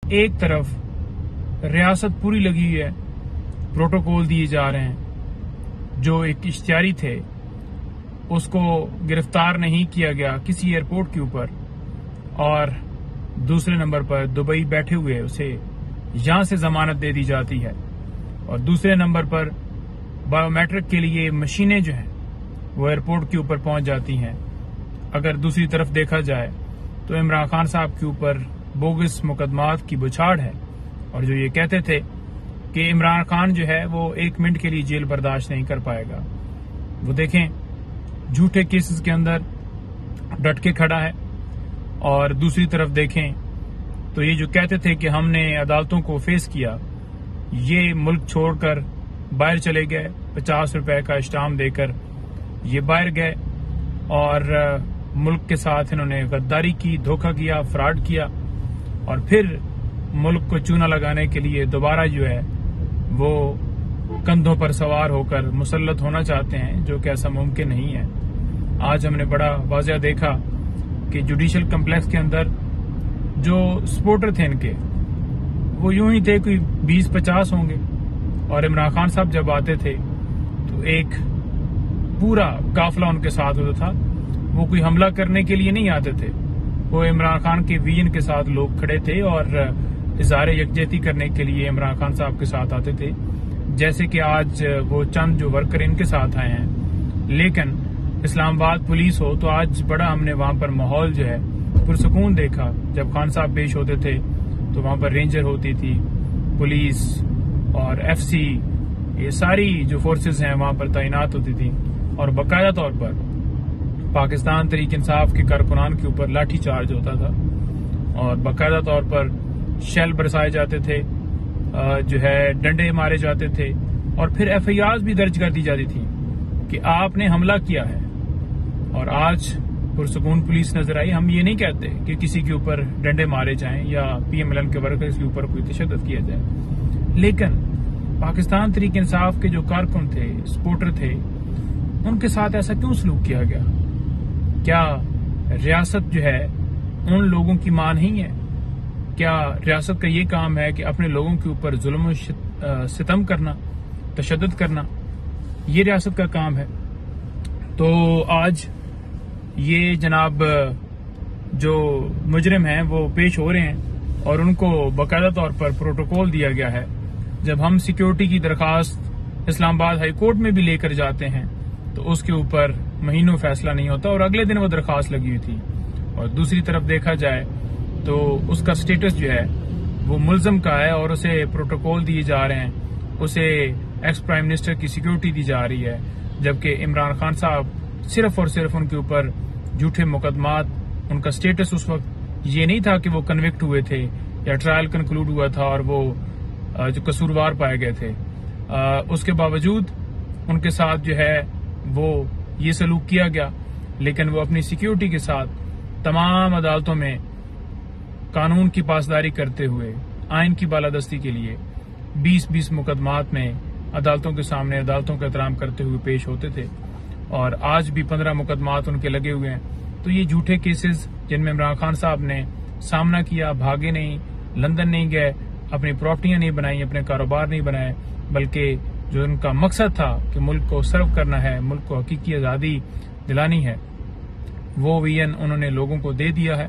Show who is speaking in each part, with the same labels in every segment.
Speaker 1: ایک طرف ریاست پوری لگی ہوئی ہے، پروٹوکول دیے جا رہے ہیں، جو ایک اشتہاری تھے اس کو گرفتار نہیں کیا گیا کسی ایئرپورٹ کے اوپر، اور دوسرے نمبر پر دبئی بیٹھے ہوئے اسے یہاں سے ضمانت دے دی جاتی ہے، اور دوسرے نمبر پر بایو میٹرک کے لیے مشینیں جو ہیں وہ ایئرپورٹ کے اوپر پہنچ جاتی ہیں۔ اگر دوسری طرف دیکھا جائے تو عمران خان صاحب کے اوپر بوگس مقدمات کی بچھاڑ ہے، اور جو یہ کہتے تھے کہ عمران خان جو ہے وہ 1 منٹ کے لیے جیل برداشت نہیں کر پائے گا، وہ دیکھیں جھوٹے کیسز کے اندر ڈٹ کے کھڑا ہے، اور دوسری طرف دیکھیں تو یہ جو کہتے تھے کہ ہم نے عدالتوں کو فیس کیا، یہ ملک چھوڑ کر باہر چلے گئے، 50 روپے کا اسٹامپ دے کر یہ باہر گئے، اور ملک کے ساتھ انہوں نے غداری کی، دھوکہ کیا، فراڈ کیا، اور پھر ملک کو چونا لگانے کے لیے دوبارہ جو ہے وہ کندھوں پر سوار ہو کر مسلط ہونا چاہتے ہیں، جو کہ ایسا ممکن نہیں ہے۔ آج ہم نے بڑا واضح دیکھا کہ جوڈیشل کمپلیکس کے اندر جو سپورٹر تھے ان کے، وہ یوں ہی تھے کوئی 20-50 ہوں گے، اور عمران خان صاحب جب آتے تھے تو ایک پورا قافلہ ان کے ساتھ ہوتا تھا۔ وہ کوئی حملہ کرنے کے لیے نہیں آتے تھے، وہ عمران خان کے ویژن کے ساتھ لوگ کھڑے تھے اور اظہار یکجہتی کرنے کے لیے عمران خان صاحب کے ساتھ آتے تھے، جیسے کہ آج وہ چند جو ورکر ان کے ساتھ آئے ہیں۔ لیکن اسلام آباد پولیس ہو تو آج بڑا ہم نے وہاں پر ماحول جو ہے پرسکون دیکھا۔ جب خان صاحب پیش ہوتے تھے تو وہاں پر رینجر ہوتی تھی، پولیس اور ایف سی، یہ ساری جو فورسز ہیں وہاں پر تعینات ہوتی تھی، اور باقاعدہ طور پر پاکستان تحریک انصاف کے کارکنان کے اوپر لاٹھی چارج ہوتا تھا، اور باقاعدہ طور پر شیل برسائے جاتے تھے، جو ہے ڈنڈے مارے جاتے تھے، اور پھر ایف آئی آر بھی درج کر دی جاتی تھی کہ آپ نے حملہ کیا ہے۔ اور آج پرسکون پولیس نظر آئی۔ ہم یہ نہیں کہتے کہ کسی کے اوپر ڈنڈے مارے جائیں یا پی ایم ایل این کے ورکرز کے اوپر کوئی تشدد کیا جائے، لیکن پاکستان تحریک انصاف کے جو کارکن تھے، سپورٹر تھے، ان کے ساتھ ایسا کیوں سلوک کیا گیا؟ کیا ریاست جو ہے ان لوگوں کی ماں نہیں ہے؟ کیا ریاست کا یہ کام ہے کہ اپنے لوگوں کے اوپر ظلم و ستم کرنا، تشدد کرنا؟ یہ ریاست کا کام ہے؟ تو آج یہ جناب جو مجرم ہیں وہ پیش ہو رہے ہیں، اور ان کو باقاعدہ طور پر پروٹوکول دیا گیا ہے۔ جب ہم سیکیورٹی کی درخواست اسلام آباد ہائی کورٹ میں بھی لے کر جاتے ہیں تو اس کے اوپر مہینوں فیصلہ نہیں ہوتا، اور اگلے دن وہ درخواست لگی ہوئی تھی۔ اور دوسری طرف دیکھا جائے تو اس کا سٹیٹس جو ہے وہ ملزم کا ہے، اور اسے پروٹوکول دیے جا رہے ہیں، اسے ایکس پرائم منسٹر کی سیکیورٹی دی جا رہی ہے، جبکہ عمران خان صاحب صرف اور صرف ان کے اوپر جھوٹے مقدمات، ان کا سٹیٹس اس وقت یہ نہیں تھا کہ وہ کنوکٹ ہوئے تھے یا ٹرائل کنکلوڈ ہوا تھا اور وہ جو قصوروار پائے گئے تھے۔ اس کے باوجود ان کے ساتھ جو ہے وہ یہ سلوک کیا گیا، لیکن وہ اپنی سیکیورٹی کے ساتھ تمام عدالتوں میں قانون کی پاسداری کرتے ہوئے، آئین کی بالادستی کے لیے 20 مقدمات میں عدالتوں کے سامنے عدالتوں کا احترام کرتے ہوئے پیش ہوتے تھے، اور آج بھی 15 مقدمات ان کے لگے ہوئے ہیں۔ تو یہ جھوٹے کیسز جن میں عمران خان صاحب نے سامنا کیا، بھاگے نہیں، لندن نہیں گئے، اپنی پراپرٹیاں نہیں بنائی، اپنے کاروبار نہیں بنائے، بلکہ جو ان کا مقصد تھا کہ ملک کو سرو کرنا ہے، ملک کو حقیقی آزادی دلانی ہے، وہ ویژن انہوں نے لوگوں کو دے دیا ہے،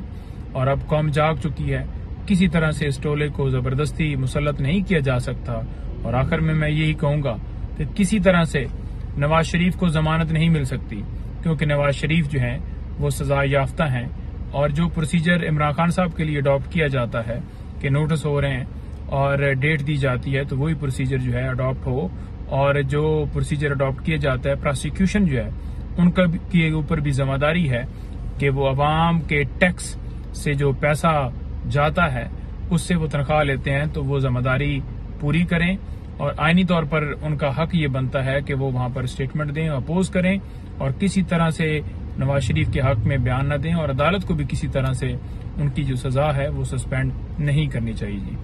Speaker 1: اور اب قوم جاگ چکی ہے۔ کسی طرح سے اس ٹولے کو زبردستی مسلط نہیں کیا جا سکتا۔ اور آخر میں یہی کہوں گا کہ کسی طرح سے نواز شریف کو ضمانت نہیں مل سکتی، کیونکہ نواز شریف جو ہیں وہ سزا یافتہ ہیں، اور جو پروسیجر عمران خان صاحب کے لیے اڈاپٹ کیا جاتا ہے کہ نوٹس ہو رہے ہیں اور ڈیٹ دی جاتی ہے، تو وہی پروسیجر جو ہے اڈاپٹ ہو، اور جو پروسیجر اڈاپٹ کیا جاتا ہے، پروسیکیوشن جو ہے ان کا کے اوپر بھی ذمہ داری ہے کہ وہ عوام کے ٹیکس سے جو پیسہ جاتا ہے اس سے وہ تنخواہ لیتے ہیں، تو وہ ذمہ داری پوری کریں، اور آئینی طور پر ان کا حق یہ بنتا ہے کہ وہ وہاں پر اسٹیٹمنٹ دیں، اپوز کریں، اور کسی طرح سے نواز شریف کے حق میں بیان نہ دیں، اور عدالت کو بھی کسی طرح سے ان کی جو سزا ہے وہ سسپینڈ نہیں کرنی چاہیے۔